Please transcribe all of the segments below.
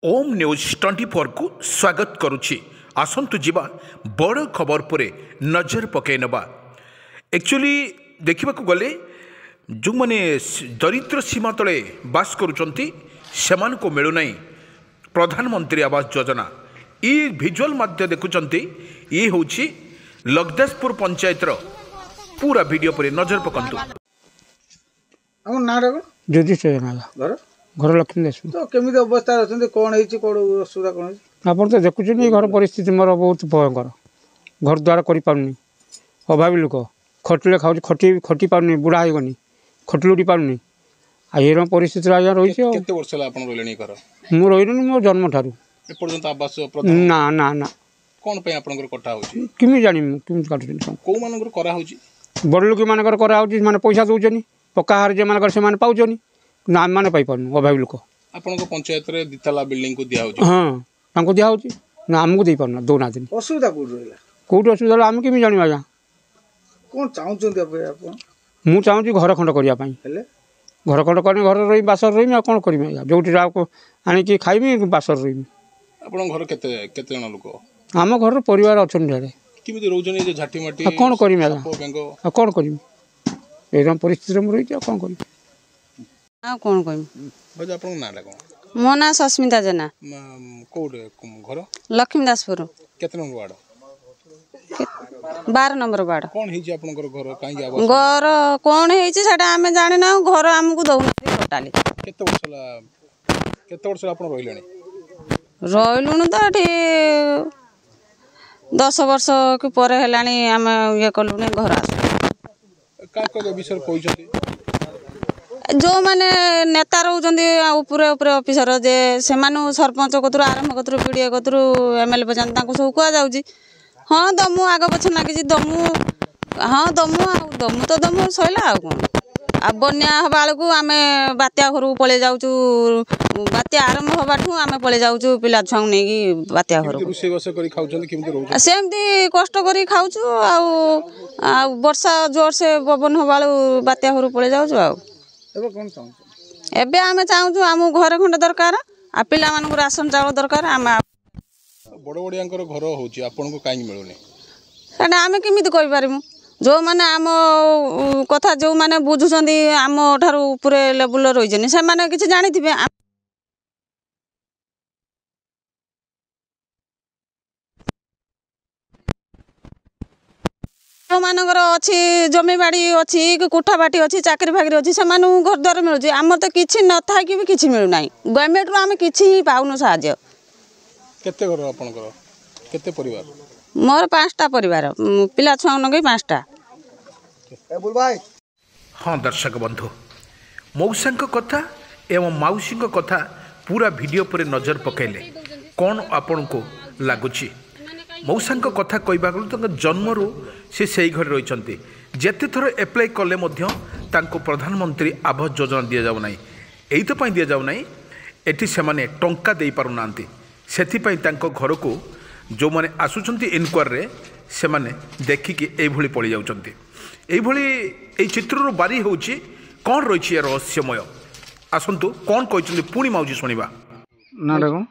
ओम news 24 को स्वागत करुछि। आसंतु जीवा बड़ खबर परे नजर पकई नबा। एक्चुअली देखा गले जो मैंने दरिद्र सीमा तले बास करुचंती सेमान को मिलूना प्रधानमंत्री आवास योजना ये भिजुआल माध्य देखुंत ये हूँ लगदासपुर पंचायतर पूरा वीडियो पर नजर पकंतु। घर घर लक्ष्मी दास तो केमिति अवस्था अछंती कोन हेछि कोन असुविधा कोन हेछि आपण तो देखुछनी घर परिस्थिति मोर बहुत भयंकर। घर द्वार करि पाउनी, अभावी लोक खटले खाउ खटी पाउनी, बुढ़ा हो गनी खटलुटी पाउनी आ एरम परिस्थिति आया रही छै। केते वर्ष ला आपण रोलेनी घर मु रहिनी मो जन्म थारु ए पर्यंत आवास ना ना ना कोन पे आपण कटा होछि किमि जानि मु किमि काटुनी को मानकर करा होछि बड़ लोक मानकर करा होछि माने पैसा दउछनी पक्का हार जे मानकर से माने पाउछनी ना माने पाई पानु अभावी लोक आपण को पंचायत रे दिताला बिल्डिंग को दिया होछि। हां तांको दिया होछि ना हमको देई पानु दो ना दिन असुविधा कोड रहला कोट असुविधा हम किमि जानि आजा कोन चाहुचंती आपण मु चाहूँ घर खंड करिया पई हेले घर खंड करनी घर रही बासर रही आ कौन करमी जो आनिकी खाइमी बासर रही आपण घर केते केते जण लोक आम घर परिवार अच्छा ढेरे किमिति रोजनी जे झाटी माटी कौन करमी बेंगो कौन करमी एकदम परिस्थिति में रही कौन करमी आ कौन कहमी बज आपण नाडा कोन मो ना सस्मिता जेना कोडे घर लक्ष्मी दासपुर केते नंबर वार्ड 12 नंबर वार्ड कोन हेछि आपण घर काई आवास घर कोन हेछि सेटा हमें जानि ना घर हमकु दउना टोटाली केते वर्ष आपण रोइलेनी रहिलुनु तो एठी 10 वर्ष के परे हेलानी हम ये कलुने घर आसु का विषय कहिसथि जो माने नेता रहउचंदी ऊपरे ऊपरे ऑफिसर जे सेमानु सरपंच कतरु आरंभ कतरु पीडीए कतरु एमएलए पर्यंत तांको सब कुआ जाउची। हाँ दमु आग पछ नागिची दमु हाँ दमु तो दमु सइला आ कोन आ बन्या हबाळ को आमे बात्या घर पळे जाउचु बात्या आरंभ हबाठू आमे पळे जाउचु पिला छाउ नेगी बात्या घर रुसे बस करी खाउचंदी किमति रहउ सेमती कष्ट करी खाउचु आ वर्षा जोर से पवन हबाळ बात्या घर पळे जाउचु आ एबे कोन चाहू एबे आमे चाहूचु आम घर खंड दरकार आ पिला मानकु राशन चावल दरकार आमे बड़ बड़ियांकर घर होची आपन को काई मिलुनी सेटा आमे किमिति कहि पारिमु जो माने आम कथा जो माने बुझुचंदी आम ठारू ऊपरे लेवल रहिजनी से माने किछि जानिथिबे जो मानकर अछि जमी बाड़ी अछि कि कोठा बाटी अछि चाकरी फाकरी अछि से मानु घर द्वार मिलुची आम तो किछि न थाय कि भी किछि मिलु नाही गवर्नमेंट रो आमे किछि ही पाउनु साहाय्य केते घर आपनकर केते परिवार मोर 5टा परिवार पिला छुआ नगै 5टा ए बुल भाई। हाँ दर्शक बंधु मौसा कथा एवं माउसी कथा पूरा वीडियो पर नजर पकईले कौन आपण को लगुच मौसा कथा कहवा गले जन्मरू से सही घर रही जेते थर एप्लाय कले प्रधानमंत्री आवास योजना दि जाऊना यही दि जाऊना एटी से माने टंका दे पारुना से घर को जो मैंने आसुंच इनक्वारी से माने देखिकी ये पड़ जाऊँगी चित्र बारी हूँ कौन रही रहस्यमय आसतु कौन कहते पुणी माउजी शुणा ना घर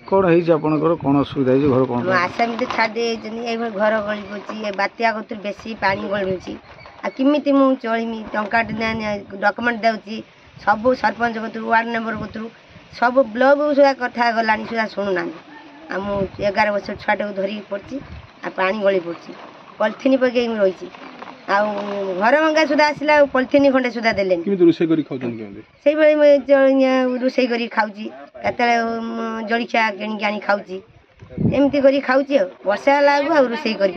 कौन है कौन असुविधा है घर कौन आसामी छाड़ी घर गली पड़ी बात्या कतु बेसी पा गलुची आमती मुझे चलमी टंका डॉक्यूमेंट दूसरी सब सरपंच कतु वार्ड मेंबर कतु सब ब्लॉक सुधा कथा गला सुधा शुणुना आम 11 वर्ष छुआटे को धरिकी पड़ी आ पानी गली पड़ी पॉलिथिन पकई रही घर भंगा सुधा आसला पॉलिथिन खंडे सुधा देले से रोसे कर खाऊँ जलिया किणिक आनी खाऊँ एमती कर खाऊँ वर्षा है रोसे कर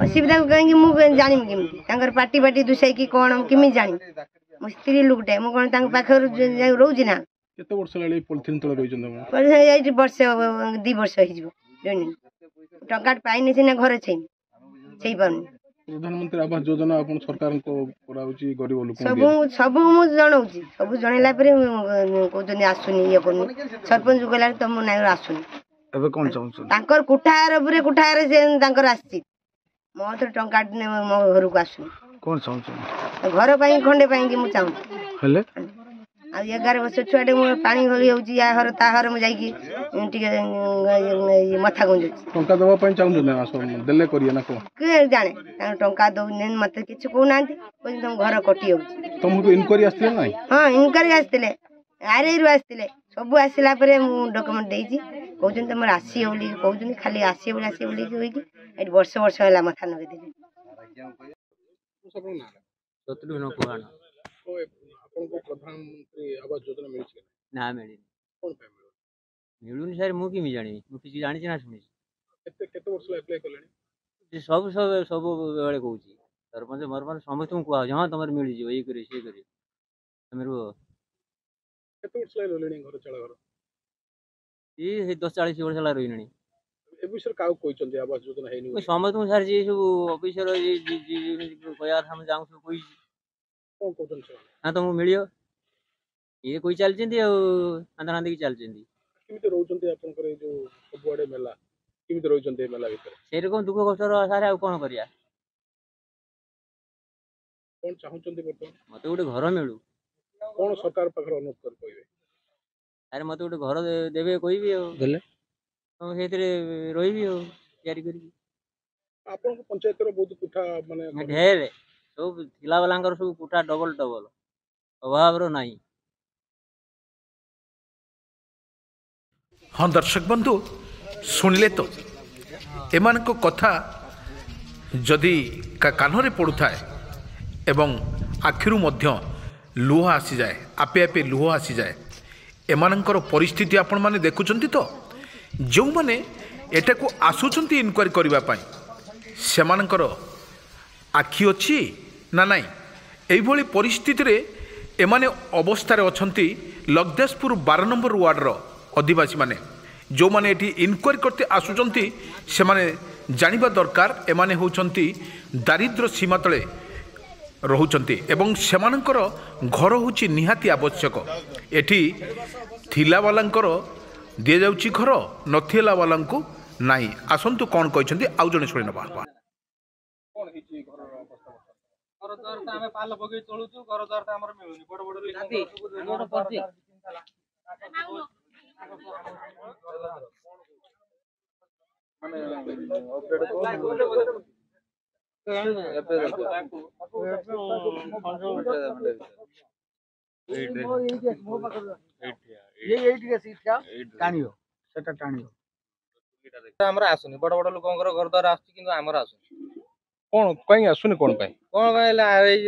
असुविधा कहीं मुझे जानी केमी पार्टी बाटी दुसई कि कौन केमी जानी मो स्त्री लोकटे मु कौन पाखे रोची ना वर्ष 2 वर्ष हो टंका पाइने सीना घर छई पानी प्रधानमंत्री आवास योजना अपन सरकार को कराउची गरीब लोक सब मु जणाउची सब जणैला परे कोजनी आसुनी ये कोनी सरपंच कहला त मु नाइ आसुनी एबे कोन चाहू तांकर कुठार से तांकर आसी मो तो टंका मो घर को आसुनी कोन चाहू घर पाई खंडे पाई मु चाहूँ हेले आ 11 वर्ष छुआटे मु पानी होली होउची या हर ता हर मु जाईकी टिके मथा गुंजु टंका दवा पई चाहू ना आसो देले करिए ना को के जाने कारण टंका दउ नेन मते किछ को नांती कोइ तुम घर कटी होउची तुमको इनक्वारी आस्थिले नाही हां इनक्वारी आस्थिले आरे रु आस्थिले सब आसिला परे मु डॉक्यूमेंट देइची कहउछन तमर आसी होली कहउछन खाली आसी बोली होइकी एट वर्ष वर्ष होला मथा नगे दिले शत्रु न पुराण आपनको प्रधानमंत्री आवास योजना मिली छै ना मिली कोन पे मिलुनी सर मु कि जानी मु किसी जानी ना सुनी केते वर्ष अप्लाई करलेनी सब सब सब बेले कहूची सरपंच मरपंच समस्त को हाँ तुम मिल जाए ये करी से करी तुम रुह केते वर्ष लेलेनी घर चला घर ये 10-40 वर्ष ला रही ए विषय काउ कोइचन आवास योजना हेनी समस्त सर जी सब ऑफिसर कया हम जाऊँ सब कोई कोन कोचन छ हाँ तुमको मिलियो ये कोई चलती आंधा आंधी चलती किमिते रहउचंती आपनकर जो सबुआडे मेला किमिते रहउचंती मेला भीतर से रकम दुख कष्ट सारे आ कौन करिया कोन चाहुचंती बर्तमान मत गोटे घर मिलू कोन सरकार पाखर अनुरोध कर कहबे अरे मत गोटे घर देवे कहबी देले तुम से रही तैयारी करी आपन पंचायत रो बहुत कुठा माने ढेर सब थिला वाला सब कुटा डबल डबल अभाव रो नहीं हाँ दर्शक बंधु शुणिले तो एमान को कथा जदि कानरे पड़ुए एवं आखिरु मध्य लुह आसी जाए आपे आपे लुह आसी जाए एमानंकर परिस्थिति आपण माने देखुचंती तो जो माने एटा को आसुचंती इनक्वारी करिबा पाई सेमानंकर आखि अछि ना नाई एई भली परिस्थिति रे एमाने अवस्था अछंती लग्देशपुर 12 नंबर वार्ड रो अधिवासी माने जो माने एठी इनक्वारी करते आसुचंती से माने जानिबा दरकार एमाने होचंती दारिद्र्य सीमा तले रहुचंती एवं सेमानंकर घर होची निहाती आवश्यक एठी थिला वालांकर दिया जाउची घर नथिला वालांको नाही आसंतु कोन कहचंती आउ जने सुनि नबा कोन हिची घर अवस्था घर द्वार त हमें पाल बगै चलुछु घर द्वार त हमर मिलुनी बड़ बड़ लोग पड़ती माने अपडेट आसुनी बड़ बड़ लोक घर द्वार आसुनी कोन कहीं आसुनी कोन पाई कौन कह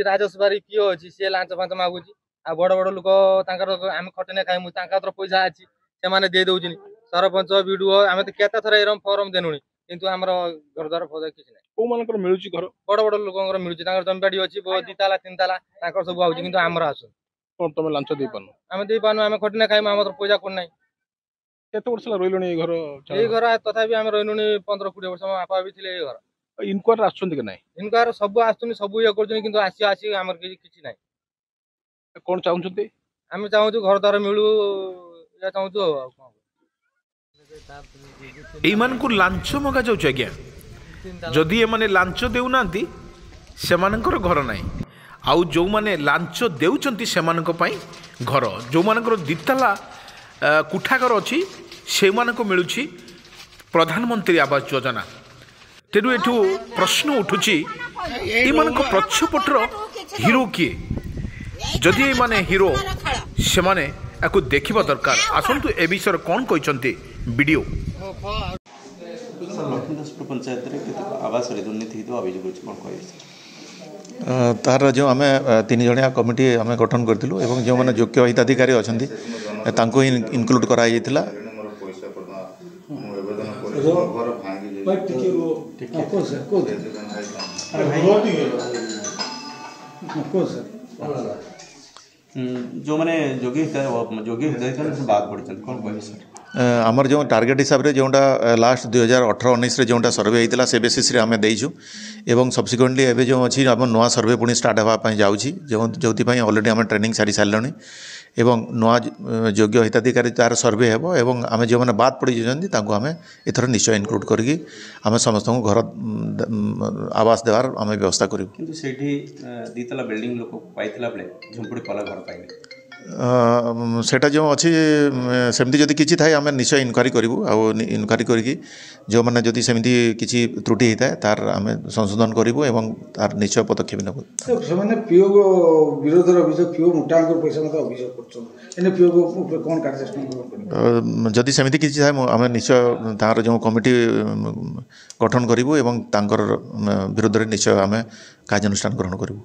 राजस्व किए अच्छी सी लांच फांच मागुची आ बड़ बड़ लोक आम खटने खाइमु पैसा अच्छी से दे दौन सरपंच वीडियो आम तो केते थर एरम फॉर्म देनुनी किंतु आमर घर द्वार फौजा किसी ना को मानकर मिलुची घर बड़ बड़ लोक मिलुची जमीबाड़ी अच्छी 2 ताला 3 ताला सब आउची किंतु आमर आसु कोन तमे लांच दे पानु आम दे पानु आम खटने खाइमु आम पैसा कोन नाही केते वर्ष ला रोइलोनी ए घर ए घर तथापि आम रहिनुनी 15-20 वर्ष मो आपा भी थिले ए घर इनक्वारी आछुंती कि नाही इनकार सब आसुनी सब ये करछनी किंतु आसी आमर किछि नाही कोन चाहुचंती आम चाहूँ घर द्वार मिलू या चाहूँ एमान को लांच मगा जाउछ आज्ञा जदि एमाने लांच देउनांती सेमानकर घर नाही आउ जो माने लांच देउचंती सेमानक पई घर जो मानकर दिताला कुठागर अछि सेमानक मिलुछि प्रधानमंत्री आवास योजना तेणु एठू प्रश्न उठुछि एमानक पछपटर हिरो किए जदि एमाने हिरो सेमाने याकु देखिबा दरकार आसंतु ए विषय कोन कहचंती वीडियो लक्ष्मीदासपुर पंचायत आवास दुर्नीति अभियोग कौन कह तार जो आम 3 जणिया कमिटी आम गठन करूँ जो मैंने योग्य हिताधिकारी अच्छा इनक्लूड कराइला जो मैंने योग्य हिताधिकारी बाद पड़ते कौन कह सर आमर जो टार्गेट हिसाब से जोटा लास्ट 2018-19 जोटा सर्वे होता से बेसीस आम देचु एवं सब्सिक्वेंटली एवं जो अच्छी आम नुआ सर्वे पुणी स्टार्ट होगापी जाऊँगी जो अलरेडी आम ट्रेनिंग सारी सारे एवं नुआ योग्य हिताधिकारी तार सर्वे हेब एवं आम जो मैंने बाद पड़ी जाती आम एथर निश्चय इनक्लूड करके आम समस्त घर आवास देवार आम व्यवस्था करूँ किंतु सेठी दीतला बिल्डिंग लोक पाइथिला बेले झुंपुड़ी पला घर पाइले सेटा जो अच्छी सेमती जदि किसी थाए आम निश्चय इनक्वारी करूँ इनक्वारी करके जो मैंने जदि सेमती किसी त्रुटि होता है तार आम संशोधन करूँ एवं तार निश्चय पदक्षेप नेब से पीओ विरोध अभियोग पीओ मोटा पैसा मत अभियोग पीओ कौन कार्यानुष्ठान जदि सेमती किसी थाए आम निश्चय तार जो कमिटी गठन करूँ एवं विरोध में निश्चय आम कार्यानुष्ठान ग्रहण करूँ।